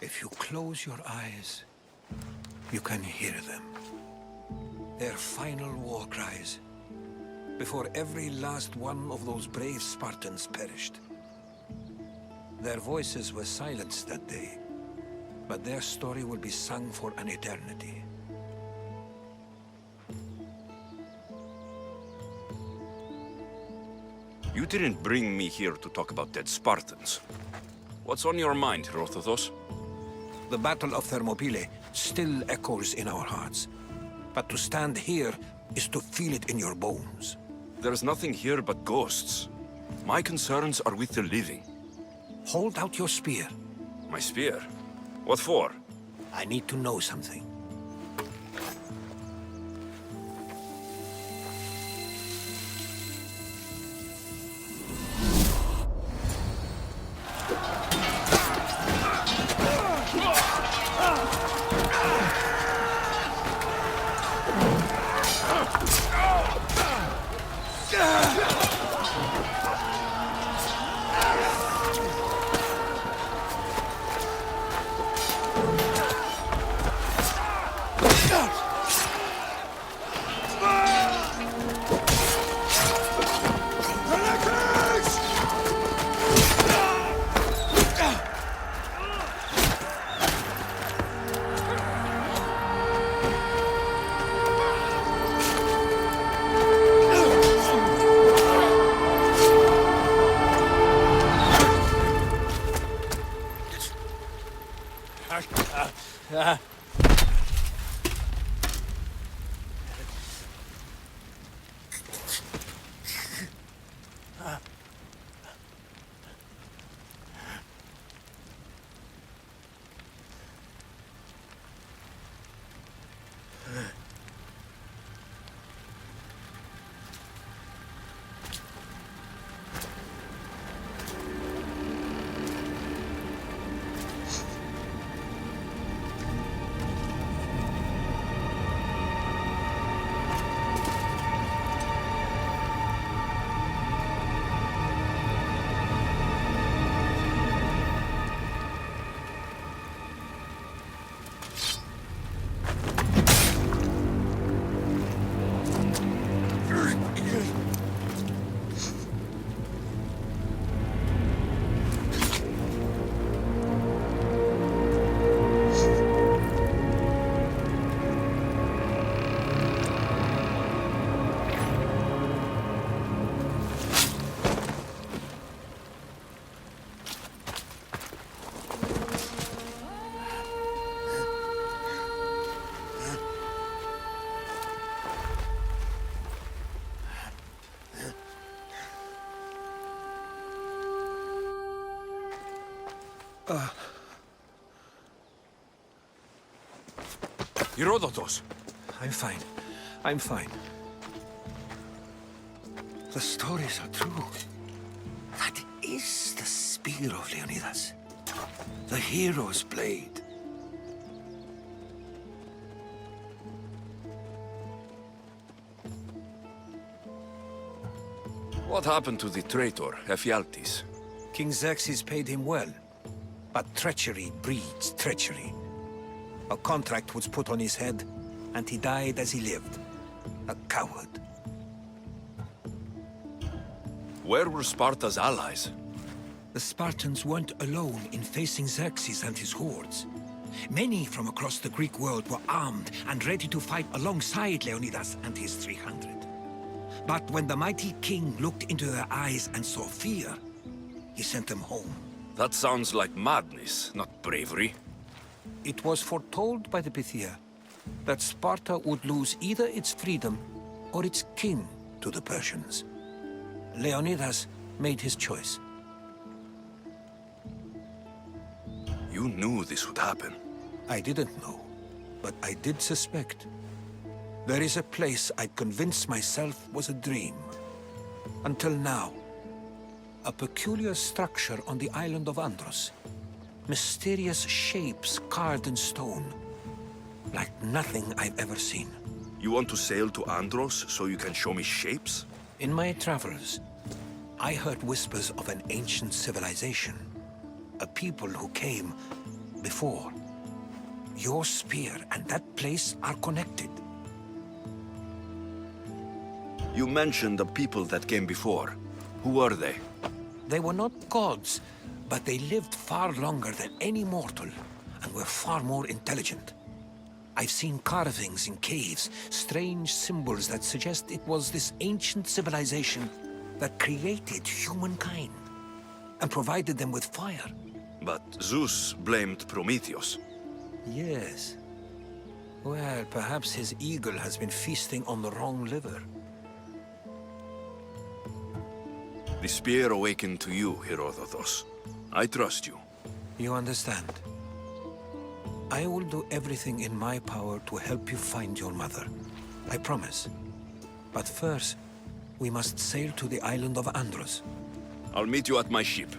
If you close your eyes, you can hear them. Their final war cries, before every last one of those brave Spartans perished. Their voices were silenced that day, but their story will be sung for an eternity. You didn't bring me here to talk about dead Spartans. What's on your mind, Herodotus? The Battle of Thermopylae still echoes in our hearts. But to stand here is to feel it in your bones. There's nothing here but ghosts. My concerns are with the living. Hold out your spear. My spear? What for? I need to know something. Herodotus! I'm fine. I'm fine. The stories are true. That is the spear of Leonidas. The hero's blade. What happened to the traitor, Ephialtes? King Xerxes paid him well. But treachery breeds treachery. A contract was put on his head, and he died as he lived. A coward. Where were Sparta's allies? The Spartans weren't alone in facing Xerxes and his hordes. Many from across the Greek world were armed and ready to fight alongside Leonidas and his 300. But when the mighty king looked into their eyes and saw fear, he sent them home. That sounds like madness, not bravery. It was foretold by the Pythia that Sparta would lose either its freedom or its king to the Persians. Leonidas made his choice. You knew this would happen. I didn't know, but I did suspect. There is a place I'd convinced myself was a dream. Until now. A peculiar structure on the island of Andros. Mysterious shapes carved in stone. Like nothing I've ever seen. You want to sail to Andros so you can show me shapes? In my travels, I heard whispers of an ancient civilization. A people who came before. Your spear and that place are connected. You mentioned the people that came before. Who are they? They were not gods, but they lived far longer than any mortal, and were far more intelligent. I've seen carvings in caves, strange symbols that suggest it was this ancient civilization that created humankind, and provided them with fire. But Zeus blamed Prometheus. Yes. Well, perhaps his eagle has been feasting on the wrong liver. The spear awakened to you, Herodotus. I trust you. You understand? I will do everything in my power to help you find your mother. I promise. But first, we must sail to the island of Andros. I'll meet you at my ship.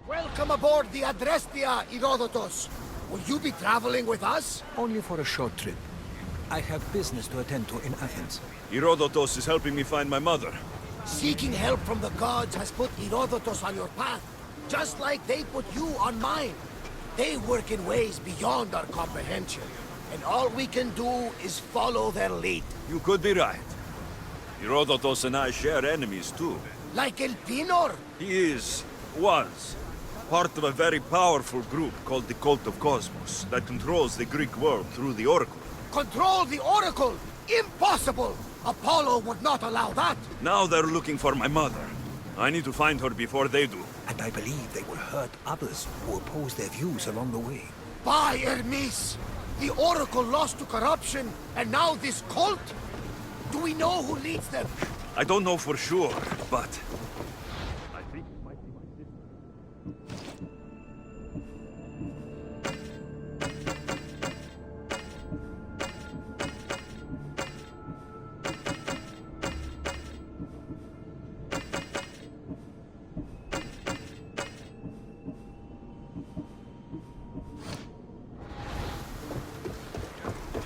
Welcome aboard the Adrestia, Herodotus. Will you be traveling with us? Only for a short trip. I have business to attend to in Athens. Herodotus is helping me find my mother. Seeking help from the gods has put Herodotus on your path, just like they put you on mine. They work in ways beyond our comprehension, and all we can do is follow their lead. You could be right. Herodotus and I share enemies too. Like El Pinor? He was, part of a very powerful group called the Cult of Cosmos that controls the Greek world through the Oracle. Control the Oracle? Impossible! Apollo would not allow that! Now they're looking for my mother. I need to find her before they do. And I believe they will hurt others who oppose their views along the way. By Hermes! The Oracle lost to corruption, and now this cult? Do we know who leads them? I don't know for sure, but I think it might be my sister.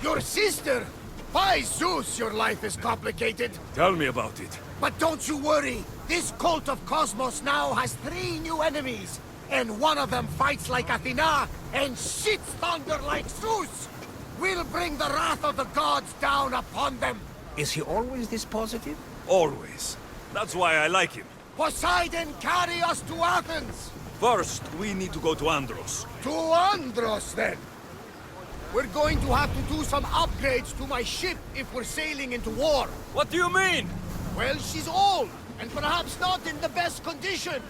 Your sister? By Zeus, your life is complicated. Tell me about it. But don't you worry. This cult of Cosmos now has 3 new enemies. and one of them fights like Athena and shits thunder like Zeus, we'll bring the wrath of the gods down upon them. Is he always this positive? Always. That's why I like him. Poseidon, carry us to Athens! First, we need to go to Andros. To Andros, then! We're going to have to do some upgrades to my ship if we're sailing into war. What do you mean? Well, she's old, and perhaps not in the best condition.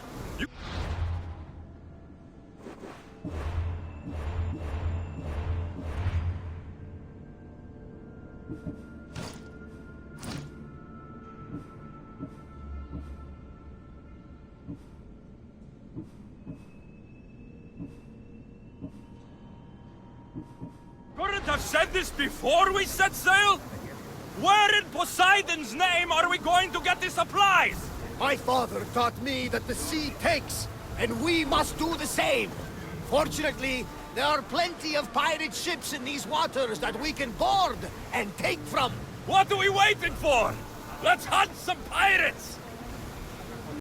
Couldn't have said this before we set sail? Where in Poseidon's name are we going to get the supplies? My father taught me that the sea takes, and we must do the same. Fortunately, there are plenty of pirate ships in these waters that we can board and take from. What are we waiting for? Let's hunt some pirates!